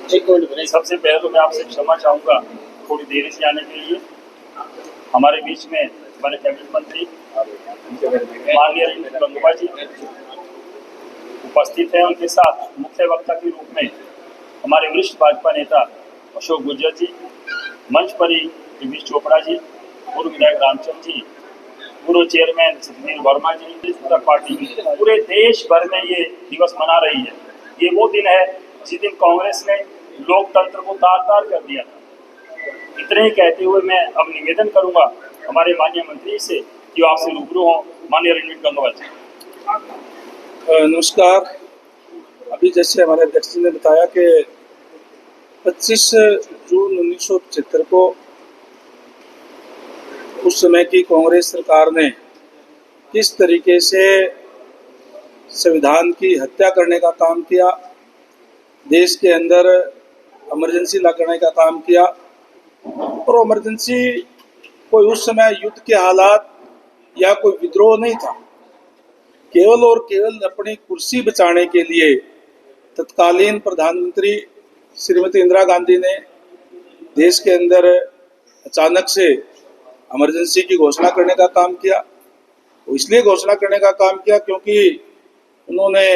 सबसे पहले तो मैं आपसे क्षमा चाहूँगा थोड़ी देरी से आने के लिए। हमारे बीच में हमारे कैबिनेट मंत्री माननीय गंगूबाई जी उपस्थित हैं। उनके साथ मुख्य वक्ता के रूप में हमारे वरिष्ठ भाजपा नेता अशोक गुर्जर जी, मंच पर ही दिनेश चोपड़ा जी, पूर्व विधायक रामचंद्र जी, पूर्व चेयरमैन सतवीर वर्मा जी, जनता पार्टी पूरे देश भर में ये दिवस मना रही है। ये वो दिन है जिस दिन कांग्रेस ने लोकतंत्र को तार-तार कर दिया था। इतने ही कहते हुए मैं अब निवेदन करूंगा हमारे माननीय मंत्री से कि वो आपसे रूबरू हों। माननीय रणजीत गंगवा जी। नमस्कार। अभी जैसे हमारे अध्यक्ष जी ने बताया कि 25 जून 1975 को उस समय की कांग्रेस सरकार ने किस तरीके से संविधान की हत्या करने का काम किया, देश के अंदर इमरजेंसी लगाने का काम किया। और इमरजेंसी कोई उस समय युद्ध के हालात या कोई विद्रोह नहीं था, केवल और केवल अपनी कुर्सी बचाने के लिए तत्कालीन प्रधानमंत्री श्रीमती इंदिरा गांधी ने देश के अंदर अचानक से इमरजेंसी की घोषणा करने का काम किया। वो इसलिए घोषणा करने का काम किया क्योंकि उन्होंने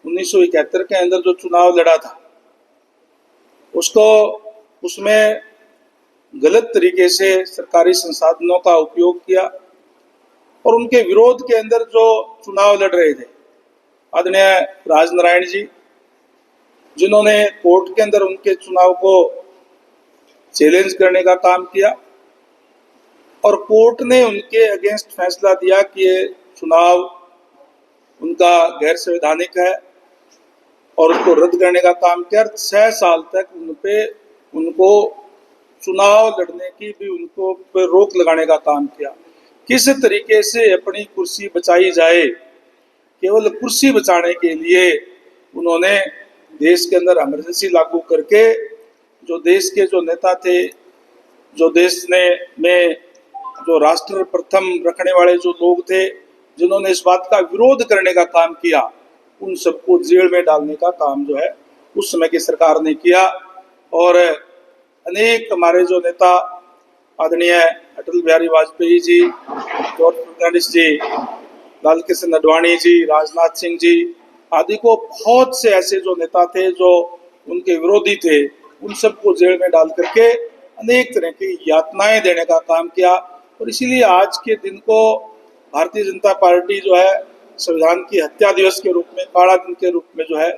1971 के अंदर जो चुनाव लड़ा था उसको उसमें गलत तरीके से सरकारी संसाधनों का उपयोग किया और उनके विरोध के अंदर जो चुनाव लड़ रहे थे आदरणीय राजनारायण जी, जिन्होंने कोर्ट के अंदर उनके चुनाव को चैलेंज करने का काम किया और कोर्ट ने उनके अगेंस्ट फैसला दिया कि ये चुनाव उनका गैर संवैधानिक है और उसको रद्द करने का काम किया। 6 साल तक उनको चुनाव लड़ने की भी उनको पर रोक लगाने का काम किया। किस तरीके से अपनी कुर्सी बचाई जाए, केवल कुर्सी बचाने के लिए उन्होंने देश के अंदर इमरजेंसी लागू करके जो देश के जो नेता थे, जो देश में जो राष्ट्र प्रथम रखने वाले जो लोग थे, जिन्होंने इस बात का विरोध करने का काम किया, उन सबको जेल में डालने का काम जो है उस समय की सरकार ने किया। और अनेक हमारे जो नेता आदरणीय अटल बिहारी वाजपेयी जी, जॉर्ज फर्नांडिस जी, लाल कृष्ण आडवाणी जी, राजनाथ सिंह जी आदि को बहुत से ऐसे जो नेता थे जो उनके विरोधी थे, उन सबको जेल में डाल करके अनेक तरह की यातनाएं देने का काम किया। और इसीलिए आज के दिन को भारतीय जनता पार्टी जो है संविधान की हत्या दिवस के रूप में, काला दिन के रूप में जो है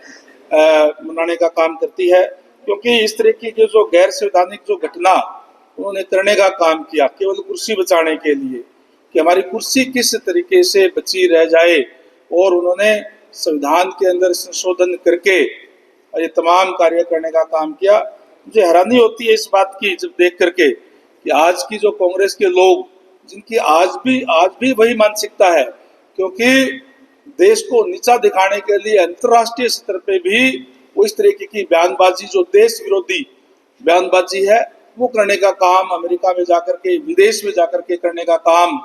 मनाने का काम करती है, क्योंकि इस तरह की जो गैर संवैधानिक जो घटना उन्होंने करने का काम किया केवल कुर्सी बचाने के लिए कि हमारी कुर्सी किस तरीके से बची रह जाए, और उन्होंने संविधान के अंदर संशोधन करके ये तमाम कार्य करने का काम किया। मुझे हैरानी होती है इस बात की जब देख करके कि आज की जो कांग्रेस के लोग, जिनकी आज भी वही मानसिकता है, क्योंकि देश को नीचा दिखाने के लिए अंतर्राष्ट्रीय स्तर पे भी वो इस तरीके की बयानबाजी, जो देश विरोधी बयानबाजी है, वो करने का काम अमेरिका में जाकर के, विदेश में जाकर के करने का काम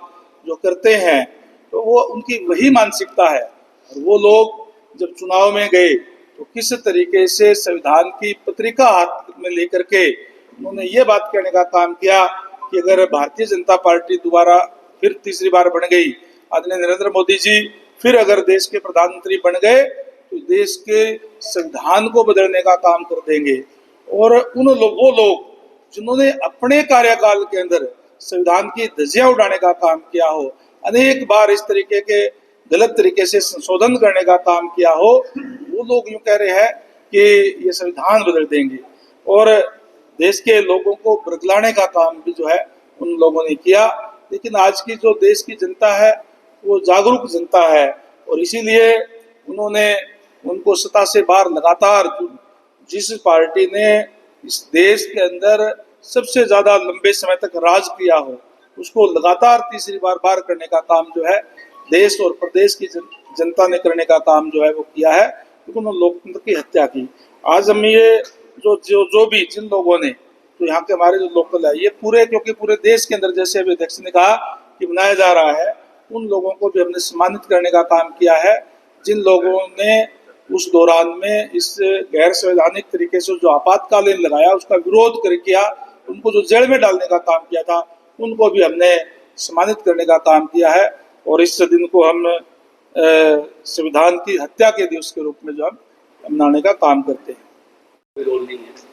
जो करते हैं, तो वो उनकी वही मानसिकता है। और वो लोग जब चुनाव में गए तो किस तरीके से संविधान की पत्रिका हाथ में लेकर के उन्होंने ये बात कहने का काम किया कि अगर भारतीय जनता पार्टी दोबारा फिर तीसरी बार बन गई, आदरणीय नरेंद्र मोदी जी फिर अगर देश के प्रधानमंत्री बन गए तो देश के संविधान को बदलने का काम कर देंगे। और वो लोग जिन्होंने अपने कार्यकाल के अंदर संविधान की धज्जियां उड़ाने का काम किया हो, अनेक बार इस तरीके के गलत तरीके से संशोधन करने का काम किया हो, वो लोग यूं कह रहे हैं कि ये संविधान बदल देंगे और देश के लोगों को बरगलाने का काम भी जो है उन लोगों ने किया। लेकिन आज की जो देश की जनता है वो जागरूक जनता है और इसीलिए उनको सत्ता से बाहर लगातार, जिस पार्टी ने इस देश के अंदर सबसे ज्यादा लंबे समय तक राज किया हो, उसको लगातार तीसरी बार बाहर करने का काम जो है देश और प्रदेश की जनता ने करने का काम जो है वो किया है, क्योंकि उन्होंने लोकतंत्र की हत्या की। आज हम ये जो भी जिन लोगों ने, तो यहाँ के हमारे जो लोकल है, ये क्योंकि पूरे देश के अंदर जैसे अभी अध्यक्ष ने कहा कि मनाया जा रहा है, उन लोगों को भी हमने सम्मानित करने का काम किया है जिन लोगों ने उस दौरान में इस गैर संवैधानिक तरीके से जो आपातकालीन लगाया उसका विरोध कर किया, उनको जो जेल में डालने का काम किया था उनको भी हमने सम्मानित करने का काम किया है। और इस दिन को हम संविधान की हत्या के दिवस के रूप में जो हम मनाने का काम करते हैं। कोई रोल नहीं है।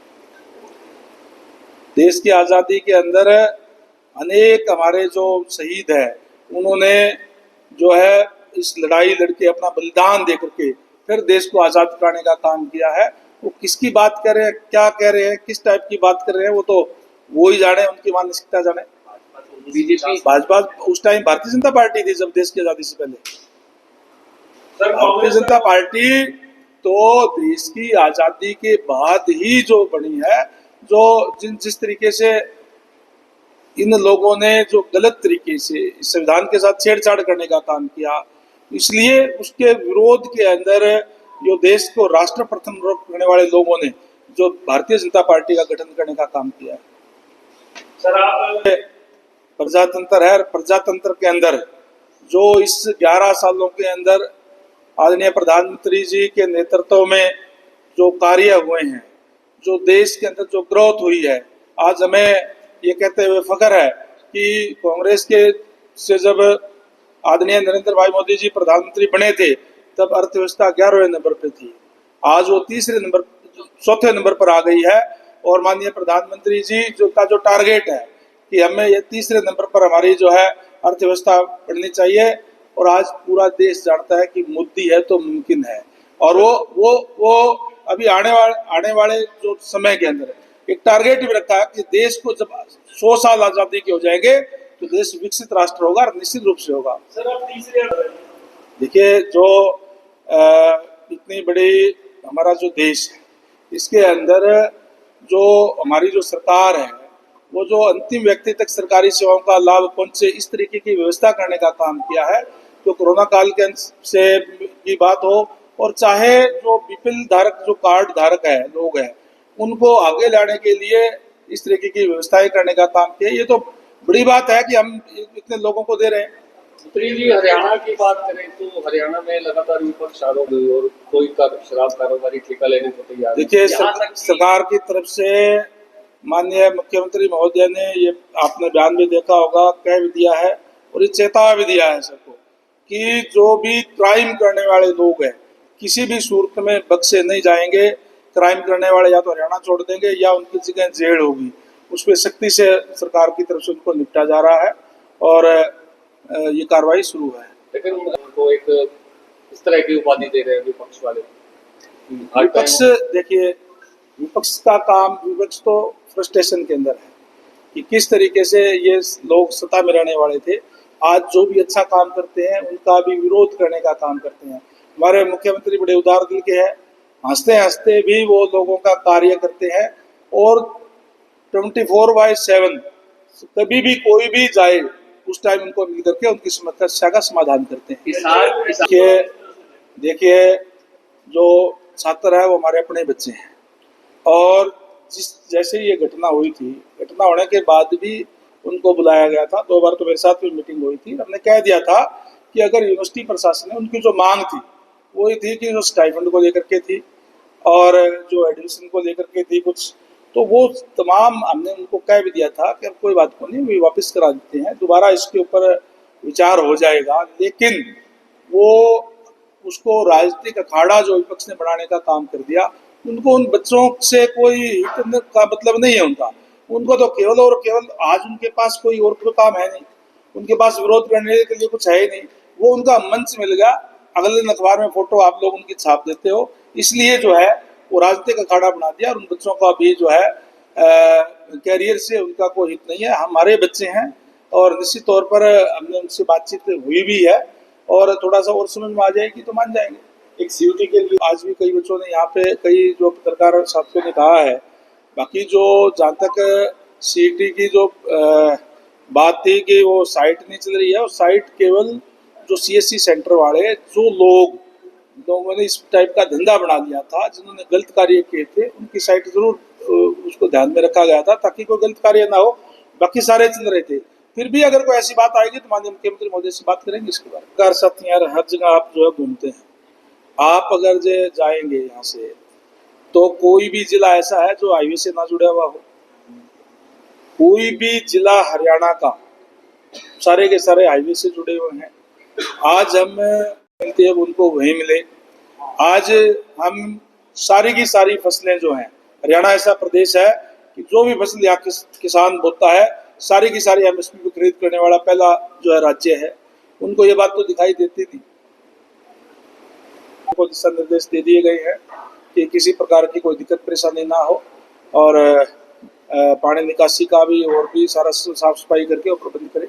देश की आज़ादी के अंदर अनेक हमारे जो शहीद हैं उन्होंने जो है इस लड़ाई लड़के अपना बलिदान दे करके फिर देश को आज़ाद कराने का काम किया है। वो किसकी बात कर रहे हैं, क्या कह रहे हैं, किस टाइप की बात कर रहे हैं, वो तो वो ही जाने, उनकी मानसिकता जाने। बीजेपी भाजपा उस टाइम भारतीय जनता पार्टी थी जब देश की आज़ादी से पहले। भारतीय जनता पार्टी तो देश की आज़ादी के बाद ही जो बनी है, जो जिस तरीके से इन लोगों ने जो गलत तरीके से इस संविधान के साथ छेड़छाड़ करने का काम किया, इसलिए उसके विरोध के अंदर जो देश को राष्ट्र प्रथम करने वाले लोगों ने जो भारतीय जनता पार्टी का गठन करने का काम किया। सर आप प्रजातंत्र है, प्रजातंत्र के अंदर जो इस 11 सालों के अंदर आदरणीय प्रधानमंत्री जी के नेतृत्व में जो कार्य हुए हैं, जो देश के अंदर जो ग्रोथ हुई है, आज हमें ये कहते हुए फख्र है कि कांग्रेस के से जब आदरणीय नरेंद्र भाई मोदी जी प्रधानमंत्री बने थे तब अर्थव्यवस्था 11वें नंबर पे थी, आज वो चौथे नंबर पर आ गई है। और माननीय प्रधानमंत्री जी जो टारगेट है कि हमें ये तीसरे नंबर पर हमारी जो है अर्थव्यवस्था बढ़नी चाहिए, और आज पूरा देश जानता है कि मोदी है तो मुमकिन है। और वो अभी आने वाले जो समय के अंदर एक टारगेट भी रखा है कि देश को जब 100 साल आजादी के हो जाएंगे तो देश विकसित राष्ट्र होगा, और निश्चित रूप से होगा। सर आप तीसरे देखिए, जो इतनी बड़ी हमारा जो देश है, इसके अंदर जो हमारी जो सरकार है, वो जो अंतिम व्यक्ति तक सरकारी सेवाओं का लाभ पहुंचे इस तरीके की व्यवस्था करने का काम किया है। तो कोरोना काल के से की बात हो, और चाहे जो बीपीएल धारक जो कार्ड धारक है लोग हैं, उनको आगे लाने के लिए इस तरीके की व्यवस्थाएं करने का काम किया। ये तो बड़ी बात है कि हम इतने लोगों को दे रहे हैं। सुप्रीम जी, हरियाणा की बात करें तो हरियाणा में लगातार विपक्ष आरोप और कोई शराब कारोबारी ठेका लेने को तैयार। देखिए, सरकार की तरफ से माननीय मुख्यमंत्री महोदय ने ये आपने बयान भी देखा होगा, कह भी दिया है और ये चेतावनी भी दिया है सबको कि जो भी क्राइम करने वाले लोग हैं किसी भी सूरत में बख्शे नहीं जाएंगे। क्राइम करने वाले या तो हरियाणा छोड़ देंगे या उनकी जगह जेल होगी। उस पर सख्ती से सरकार की तरफ से उनको निपटा जा रहा है और ये कार्रवाई शुरू है। लेकिन उनको एक इस तरह की उपाधि दे रहे हैं विपक्ष वाले। विपक्ष, देखिए, विपक्ष का काम, विपक्ष तो फ्रस्ट्रेशन के अंदर है कि किस तरीके से ये लोग सत्ता में रहने वाले थे, आज जो भी अच्छा काम करते हैं उनका भी विरोध करने का काम करते हैं। हमारे मुख्यमंत्री बड़े उदार दिल के हैं, हंसते हंसते भी वो लोगों का कार्य करते हैं और 24/7 कभी भी कोई भी जाए उस टाइम उनको मिल करके उनकी समस्या का समाधान करते हैं। देखिए, जो छात्र है वो हमारे अपने बच्चे हैं, और जैसे ये घटना हुई थी, घटना होने के बाद भी उनको बुलाया गया था। 2 बार तो मेरे साथ भी मीटिंग हुई थी। हमने कह दिया था कि अगर यूनिवर्सिटी प्रशासन ने, उनकी जो मांग थी वो ये थी कि जो स्टाइपेंड को लेकर के थी और जो एडमिशन को लेकर के थी कुछ, तो वो तमाम हमने उनको कह भी दिया था कि कोई बात को नहीं, वे वापस करा देते हैं, दोबारा इसके ऊपर विचार हो जाएगा। लेकिन वो उसको राजनीतिक अखाड़ा जो विपक्ष ने बढ़ाने का काम कर दिया। उनको उन बच्चों से कोई हित का मतलब नहीं है उनको तो केवल और केवल आज उनके पास कोई और काम है नहीं, उनके पास विरोध करने के लिए कुछ है ही नहीं। वो उनका मंच मिल गया, अगले दिन अखबार में फोटो आप लोग उनकी छाप देते हो, इसलिए जो है वो राजनीतिक अखाड़ा बना दिया। और उन बच्चों का भी जो है कैरियर से उनका कोई हित नहीं है। हमारे बच्चे हैं और निश्चित तौर पर हमने उनसे बातचीत हुई भी है, और थोड़ा सा और समझ में आ जाएगी तो मान जाएंगे। एक सीयूटी के लिए आज भी कई बच्चों ने यहाँ पे, कई जो पत्रकार साथियों ने कहा है, बाकी जो जहाँ तक सीईटी की जो बात थी कि वो साइट नहीं चल रही है, और साइट केवल जो सीएससी सेंटर वाले जो लोगों ने इस टाइप का धंधा बना लिया था, जिन्होंने गलत कार्य किए थे, उनकी साइट जरूर उसको ध्यान में रखा गया था ताकि कोई गलत कार्य ना हो। बाकी सारे चल रहे थे। फिर भी अगर कोई ऐसी बात आएगी तो माननीय मुख्यमंत्री महोदय से बात करेंगे इसके बारे में। साथियां हर जगह आप जो है घूमते हैं, आप अगर जाएंगे यहाँ से तो कोई भी जिला ऐसा है जो हाईवे से ना जुड़ा हुआ हो? कोई भी जिला हरियाणा का सारे के सारे हाईवे से जुड़े हुए हैं। आज हम मिलते हैं उनको वहीं मिले। आज हम सारी की सारी फसलें जो हैं, हरियाणा ऐसा प्रदेश है कि जो भी फसल यहाँ किसान बोता है सारी की सारी एमएसपी पे खरीद करने वाला पहला जो है राज्य है। उनको ये बात तो दिखाई देती थी। उनको दिशा निर्देश दे दिए गए हैं कि किसी प्रकार की कोई दिक्कत परेशानी ना हो और पानी निकासी का भी और भी सारा साफ सफाई करके और प्रबंध करें।